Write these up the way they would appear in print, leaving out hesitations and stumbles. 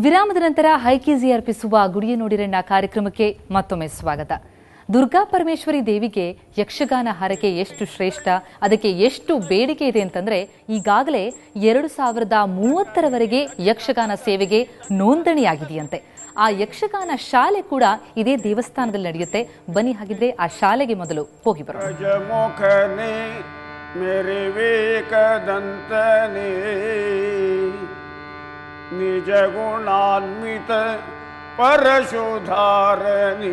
ವಿರಾಮದ ನಂತರ ಹೈಕೀಸಿ ಅರ್ಪಿಸುವ ಗುಡಿಯ ನೋಡಿರಣ್ಣ ಕಾರ್ಯಕ್ರಮಕ್ಕೆ ಮತ್ತೊಮ್ಮೆ ಸ್ವಾಗತ. ದುರ್ಗಾ ಪರಮೇಶ್ವರಿ ದೇವಿಗೆ ಯಕ್ಷಗಾನ ಹರಕೆ ಎಷ್ಟು ಶ್ರೇಷ್ಠ, ಅದಕ್ಕೆ ಎಷ್ಟು ಬೇಡಿಕೆ ಇದೆ ಅಂತಂದ್ರೆ ಈಗಾಗಲೇ 2030ರವರೆಗೆ ಯಕ್ಷಗಾನ ಸೇವೆಗೆ ನೋಂದಣಿಯಾಗಿದೆಯಂತೆ. ಆ ಯಕ್ಷಗಾನ ಶಾಲೆ ಕೂಡ ಇದೇ ದೇವಸ್ಥಾನದಲ್ಲಿ ನಡೆಯುತ್ತೆ. ಬನ್ನಿ ಹಾಗಿದ್ರೆ ಆ ಶಾಲೆಗೆ ಮೊದಲು ಹೋಗಿ ಬರೋಣ. ನಿಜ ಗುಣಾನ್ವಿತ ಪರಶುಧಾರಣಿ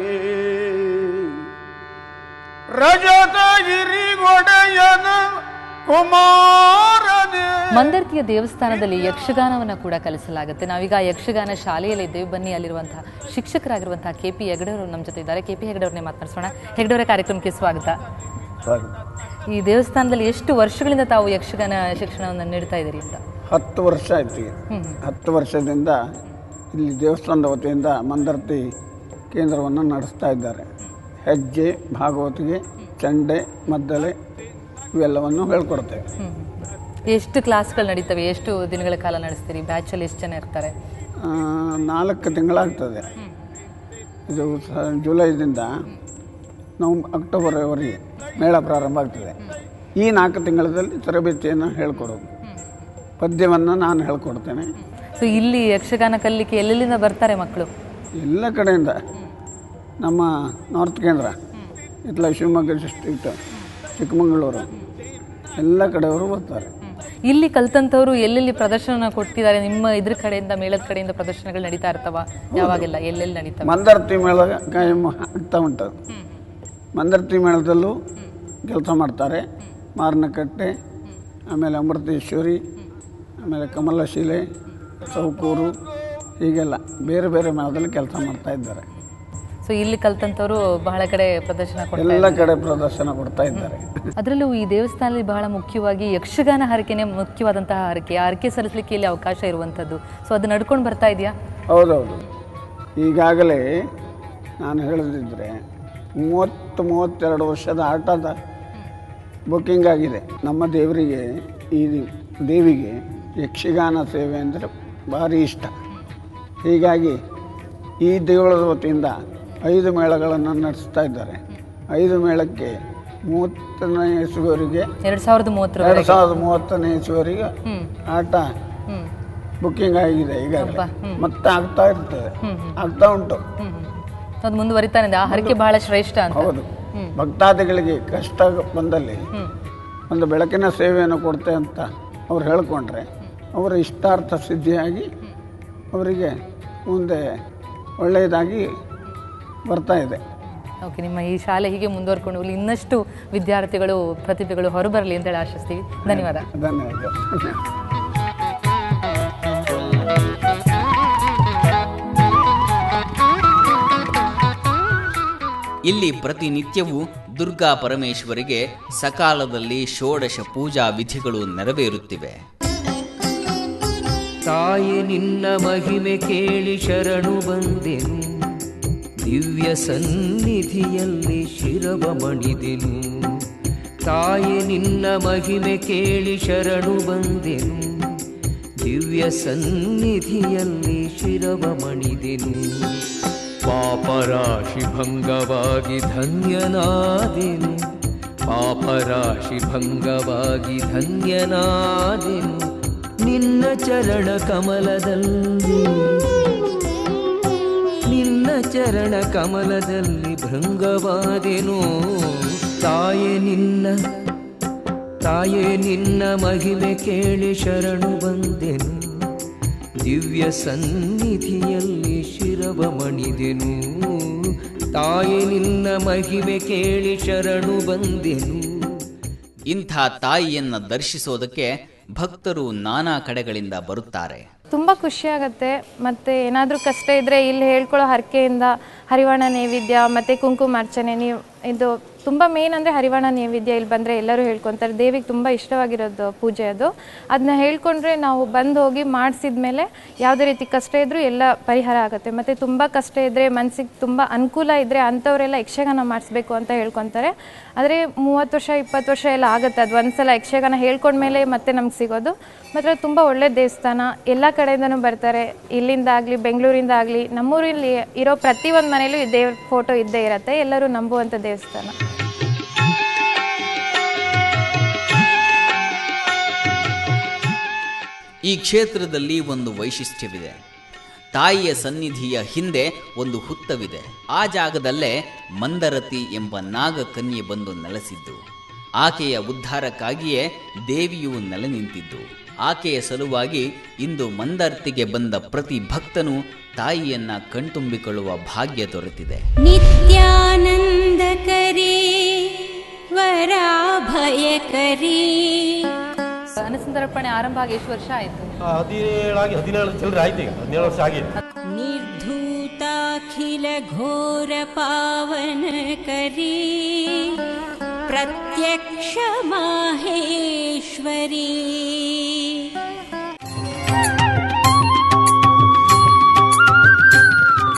ರಜತಗಿರಿಗೊಡೆಯನ ಕುಮಾರನೇ. ಮಂದರ್ತಿಯ ದೇವಸ್ಥಾನದಲ್ಲಿ ಯಕ್ಷಗಾನವನ್ನು ಕೂಡ ಕಲಿಸಲಾಗುತ್ತೆ. ನಾವೀಗ ಯಕ್ಷಗಾನ ಶಾಲೆಯಲ್ಲಿ ಇದ್ದೇವೆ. ಬನ್ನಿ ಅಲ್ಲಿರುವಂತಹ ಶಿಕ್ಷಕರಾಗಿರುವಂತಹ KP ಹೆಗಡೆ ಅವರು ನಮ್ಮ ಜೊತೆ ಇದ್ದಾರೆ. KP ಹೆಗಡೆ ಅವ್ರನ್ನೇ ಮಾತನಾಡಿಸೋಣ. ಹೆಗಡೆ ಅವರ ಕಾರ್ಯಕ್ರಮಕ್ಕೆ ಸ್ವಾಗತ. ಈ ದೇವಸ್ಥಾನದಲ್ಲಿ ಎಷ್ಟು ವರ್ಷಗಳಿಂದ ತಾವು ಯಕ್ಷಗಾನ ಶಿಕ್ಷಣವನ್ನು ನೀಡ್ತಾ ಇದ್ದೀರಿ ಅಂತ? 10 ವರ್ಷ ಆಯ್ತು. 10 ವರ್ಷದಿಂದ ಇಲ್ಲಿ ದೇವಸ್ಥಾನದ ವತಿಯಿಂದ ಮಂದರ್ತಿ ಕೇಂದ್ರವನ್ನು ನಡೆಸ್ತಾ ಇದ್ದಾರೆ. ಹೆಜ್ಜೆ, ಭಾಗವತಿಗೆ, ಚಂಡೆ, ಮದ್ದಲೆ ಇವೆಲ್ಲವನ್ನು ಹೇಳ್ಕೊಡ್ತೇವೆ. ಎಷ್ಟು ಕ್ಲಾಸ್ಗಳು ನಡೀತವೆ? ಎಷ್ಟು ದಿನಗಳ ಕಾಲ ನಡೆಸ್ತೀರಿ? ಬ್ಯಾಚಲ್ಲಿ ಎಷ್ಟು ಜನ ಇರ್ತಾರೆ? 4 ತಿಂಗಳಾಗ್ತದೆ. ಇದು ಜುಲೈದಿಂದ ನಾವು ಅಕ್ಟೋಬರ್ವರೆಗೆ ಮೇಳ ಪ್ರಾರಂಭ ಆಗ್ತದೆ. ಈ 4 ತಿಂಗಳಲ್ಲಿ ತರಬೇತಿಯನ್ನು ಹೇಳ್ಕೊಡೋದು. ಪದ್ಯವನ್ನು ನಾನು ಹೇಳ್ಕೊಡ್ತೇನೆ. ಸೊ ಇಲ್ಲಿ ಯಕ್ಷಗಾನ ಕಲಿಲಿಕ್ಕೆ ಎಲ್ಲೆಲ್ಲಿಂದ ಬರ್ತಾರೆ ಮಕ್ಕಳು? ಎಲ್ಲ ಕಡೆಯಿಂದ. ನಮ್ಮ ನಾರ್ತ್ ಕೇಂದ್ರ, ಇತ್ಲ ಶಿವಮೊಗ್ಗ ಡಿಸ್ಟ್ರಿಕ್ಟ್, ಚಿಕ್ಕಮಗಳೂರು, ಎಲ್ಲ ಕಡೆಯವರು ಬರ್ತಾರೆ. ಇಲ್ಲಿ ಕಲ್ತಂಥವ್ರು ಎಲ್ಲೆಲ್ಲಿ ಪ್ರದರ್ಶನ ಕೊಡ್ತಿದ್ದಾರೆ? ನಿಮ್ಮ ಇದ್ರ ಕಡೆಯಿಂದ, ಮೇಳದ ಕಡೆಯಿಂದ ಪ್ರದರ್ಶನಗಳು ನಡೀತಾ ಇರ್ತವ? ಯಾವಾಗೆಲ್ಲ ಎಲ್ಲೆಲ್ಲಿ ನಡೀತವೆ? ಮಂದರ್ತಿ ಮೇಳ ಕಾಯಂ ಆಗ್ತಾ ಉಂಟು. ಮಂದರ್ತಿ ಮೇಳದಲ್ಲೂ ಕೆಲಸ ಮಾಡ್ತಾರೆ. ಮಾರನಕಟ್ಟೆ, ಆಮೇಲೆ ಅಮೃತೇಶ್ವರಿ, ಆಮೇಲೆ ಕಮಲಶಿಲೆ, ಸೌಕೂರು, ಹೀಗೆಲ್ಲ ಬೇರೆ ಬೇರೆ ಮೇಳದಲ್ಲಿ ಕೆಲಸ ಮಾಡ್ತಾ ಇದ್ದಾರೆ. ಸೊ ಇಲ್ಲಿ ಕಲ್ತಂಥವ್ರು ಬಹಳ ಕಡೆ ಪ್ರದರ್ಶನ ಎಲ್ಲ ಕಡೆ ಪ್ರದರ್ಶನ ಕೊಡ್ತಾ ಇದ್ದಾರೆ. ಅದರಲ್ಲೂ ಈ ದೇವಸ್ಥಾನದಲ್ಲಿ ಬಹಳ ಮುಖ್ಯವಾಗಿ ಯಕ್ಷಗಾನ ಹರಕೆನೇ ಮುಖ್ಯವಾದಂತಹ ಹರಕೆ. ಆ ಹರಕೆ ಸಲ್ಲಿಸಲಿಕ್ಕೆ ಇಲ್ಲಿ ಅವಕಾಶ ಇರುವಂಥದ್ದು. ಸೊ ಅದು ನಡ್ಕೊಂಡು ಬರ್ತಾ ಇದೆಯಾ? ಹೌದೌದು. ಈಗಾಗಲೇ ನಾನು ಹೇಳದಿದ್ದರೆ 30-32 ವರ್ಷದ ಆಟದ ಬುಕ್ಕಿಂಗ್ ಆಗಿದೆ. ನಮ್ಮ ದೇವರಿಗೆ, ಈ ದೇವಿಗೆ ಯಕ್ಷಗಾನ ಸೇವೆ ಅಂದರೆ ಭಾರಿ ಇಷ್ಟ. ಹೀಗಾಗಿ ಈ ದೇವಳದ ವತಿಯಿಂದ 5 ಮೇಳಗಳನ್ನು ನಡೆಸ್ತಾ ಇದ್ದಾರೆ. 5 ಮೇಳಕ್ಕೆ 30ನೇ ಇಸುವವರೆಗೆ 2030ನೇ ಇಸುವವರೆಗೆ ಆಟ ಬುಕ್ಕಿಂಗ್ ಆಗಿದೆ. ಈಗಾಗಲೇ ಮತ್ತೆ ಆಗ್ತಾ ಇರ್ತದೆ, ಆಗ್ತಾ ಉಂಟು. ಅದು ಮುಂದುವರಿತಾನೆ. ಆ ಹರಕೆ ಬಹಳ ಶ್ರೇಷ್ಠ ಅಂತ. ಹೌದು. ಭಕ್ತಾದಿಗಳಿಗೆ ಕಷ್ಟ ಬಂದಲ್ಲಿ ಒಂದು ಬೆಳಕಿನ ಸೇವೆಯನ್ನು ಕೊಡ್ತೇವೆ ಅಂತ ಅವ್ರು ಹೇಳ್ಕೊಂಡ್ರೆ ಅವರ ಇಷ್ಟಾರ್ಥ ಸಿದ್ಧಿಯಾಗಿ ಅವರಿಗೆ ಮುಂದೆ ಒಳ್ಳೆಯದಾಗಿ ಬರ್ತಾ ಇದೆ. ಓಕೆ, ನಿಮ್ಮ ಈ ಶಾಲೆ ಹೀಗೆ ಮುಂದುವರ್ಕೊಂಡು ಹೋಗಲಿ, ಇನ್ನಷ್ಟು ವಿದ್ಯಾರ್ಥಿಗಳು, ಪ್ರತಿಭೆಗಳು ಹೊರಬರಲಿ ಅಂತೇಳಿ ಆಶಿಸ್ತೀವಿ. ಧನ್ಯವಾದ. ಧನ್ಯವಾದ. ಇಲ್ಲಿ ಪ್ರತಿನಿತ್ಯವೂ ದುರ್ಗಾ ಪರಮೇಶ್ವರಿಗೆ ಸಕಾಲದಲ್ಲಿ ಷೋಡಶ ಪೂಜಾ ವಿಧಿಗಳು ನೆರವೇರುತ್ತಿವೆ. ತಾಯಿ ನಿನ್ನ ಮಹಿಮೆ ಕೇಳಿ ಶರಣು ಬಂದೆನು, ದಿವ್ಯ ಸನ್ನಿಧಿಯಲ್ಲಿ ಶಿರವ ಮಣಿದೆನು. ತಾಯಿ ನಿನ್ನ ಮಹಿಮೆ ಕೇಳಿ ಶರಣು ಬಂದೆನು, ದಿವ್ಯ ಸನ್ನಿಧಿಯಲ್ಲಿ ಶಿರವ ಮಣಿದೆನು. ಪಾಪರಾಶಿ ಭಂಗವಾಗಿ ಧನ್ಯನಾದೆನು, ಪಾಪರಾಶಿ ಭಂಗವಾಗಿ ಧನ್ಯನಾದೆನು. ನಿನ್ನ ಚರಣ ಕಮಲದಲ್ಲಿ, ನಿನ್ನ ಚರಣ ಕಮಲದಲ್ಲಿ ಭೃಂಗವಾದೆನು. ತಾಯೇ ನಿನ್ನ ಮಹಿಮೆ ಕೇಳಿ ಶರಣು ಬಂದೆನು, ದಿವ್ಯ ಸನ್ನಿಧಿಯಲ್ಲಿ ಶಿರವ ಮಣಿದೆನು. ತಾಯೇ ನಿನ್ನ ಮಹಿಮೆ ಕೇಳಿ ಶರಣು ಬಂದೆನು. ಇಂಥ ತಾಯಿಯನ್ನು ದರ್ಶಿಸೋದಕ್ಕೆ ಭಕ್ತರು ನಾನಾ ಕಡೆಗಳಿಂದ ಬರುತ್ತಾರೆ. ತುಂಬ ಖುಷಿಯಾಗತ್ತೆ. ಮತ್ತು ಏನಾದರೂ ಕಷ್ಟ ಇದ್ದರೆ ಇಲ್ಲಿ ಹೇಳ್ಕೊಳ್ಳೋ ಹರಕೆಯಿಂದ ಹರಿವಾಣ ನೈವೇದ್ಯ ಮತ್ತು ಕುಂಕುಮಾರ್ಚನೆ, ನೀವು ಇದು ತುಂಬ ಮೇನ್ ಅಂದರೆ ಹರಿವಾಣ ನೈವೇದ್ಯ ಇಲ್ಲಿ ಬಂದರೆ ಎಲ್ಲರೂ ಹೇಳ್ಕೊತಾರೆ. ದೇವಿಗೆ ತುಂಬ ಇಷ್ಟವಾಗಿರೋದು ಪೂಜೆ ಅದು. ಅದನ್ನ ಹೇಳ್ಕೊಂಡ್ರೆ ನಾವು ಬಂದು ಹೋಗಿ ಮಾಡಿಸಿದ ಮೇಲೆ ಯಾವುದೇ ರೀತಿ ಕಷ್ಟ ಇದ್ದರೂ ಎಲ್ಲ ಪರಿಹಾರ ಆಗುತ್ತೆ. ಮತ್ತು ತುಂಬ ಕಷ್ಟ ಇದ್ದರೆ, ಮನಸ್ಸಿಗೆ ತುಂಬ ಅನುಕೂಲ ಇದ್ದರೆ ಅಂಥವರೆಲ್ಲ ಯಕ್ಷಗಾನ ಮಾಡಿಸ್ಬೇಕು ಅಂತ ಹೇಳ್ಕೊತಾರೆ. ಆದರೆ 30 ವರ್ಷ 20 ವರ್ಷ ಎಲ್ಲ ಆಗುತ್ತೆ. ಅದು ಒಂದ್ಸಲ ಯಕ್ಷಗಾನ ಹೇಳ್ಕೊಂಡ್ಮೇಲೆ ಮತ್ತೆ ನಮ್ಗೆ ಸಿಗೋದು. ಮಾತ್ರ ತುಂಬ ಒಳ್ಳೆ ದೇವಸ್ಥಾನ, ಎಲ್ಲ ಕಡೆಯಿಂದನೂ ಬರ್ತಾರೆ, ಇಲ್ಲಿಂದ ಆಗಲಿ ಬೆಂಗಳೂರಿಂದ ಆಗಲಿ. ನಮ್ಮೂರಲ್ಲಿ ಇರೋ ಪ್ರತಿಯೊಂದು ಮನೇಲೂ ಈ ದೇವ್ರ ಫೋಟೋ ಇದ್ದೇ ಇರುತ್ತೆ, ಎಲ್ಲರೂ ನಂಬುವಂಥ ದೇವಸ್ಥಾನ. ಈ ಕ್ಷೇತ್ರದಲ್ಲಿ ಒಂದು ವೈಶಿಷ್ಟ್ಯವಿದೆ. ತಾಯಿಯ ಸನ್ನಿಧಿಯ ಹಿಂದೆ ಒಂದು ಹುತ್ತವಿದೆ. ಆ ಜಾಗದಲ್ಲೇ ಮಂದರತಿ ಎಂಬ ನಾಗಕನ್ಯೆ ಬಂದು ನೆಲೆಸಿದ್ದು. ಆಕೆಯ ಉದ್ಧಾರಕ್ಕಾಗಿಯೇ ದೇವಿಯು ನೆಲೆ ನಿಂತಿದ್ದು. ಆಕೆಯ ಸಲುವಾಗಿ ಇಂದು ಮಂದರ್ತಿಗೆ ಬಂದ ಪ್ರತಿ ಭಕ್ತನೂ ತಾಯಿಯನ್ನ ಕಣ್ತುಂಬಿಕೊಳ್ಳುವ ಭಾಗ್ಯ ದೊರೆತಿದೆ. ನಿತ್ಯಾನಂದಕರಿ ವರಾಭಯಕರಿ. ಅನ್ನಸಂತರ್ಪಣೆ ಆರಂಭ ಆಗಿ ಎಷ್ಟು ವರ್ಷ ಆಯಿತು? 17 ಚಿಲ್ಲರೆ ಆಯ್ತು. ಈಗ 17 ವರ್ಷ ಆಗಿದೆ. ನಿರ್ಧೂತಾಖಿಲ ಘೋರ ಪಾವನ ಕರಿ ಪ್ರತ್ಯಕ್ಷ ಮಾಹೇಶ್ವರಿ.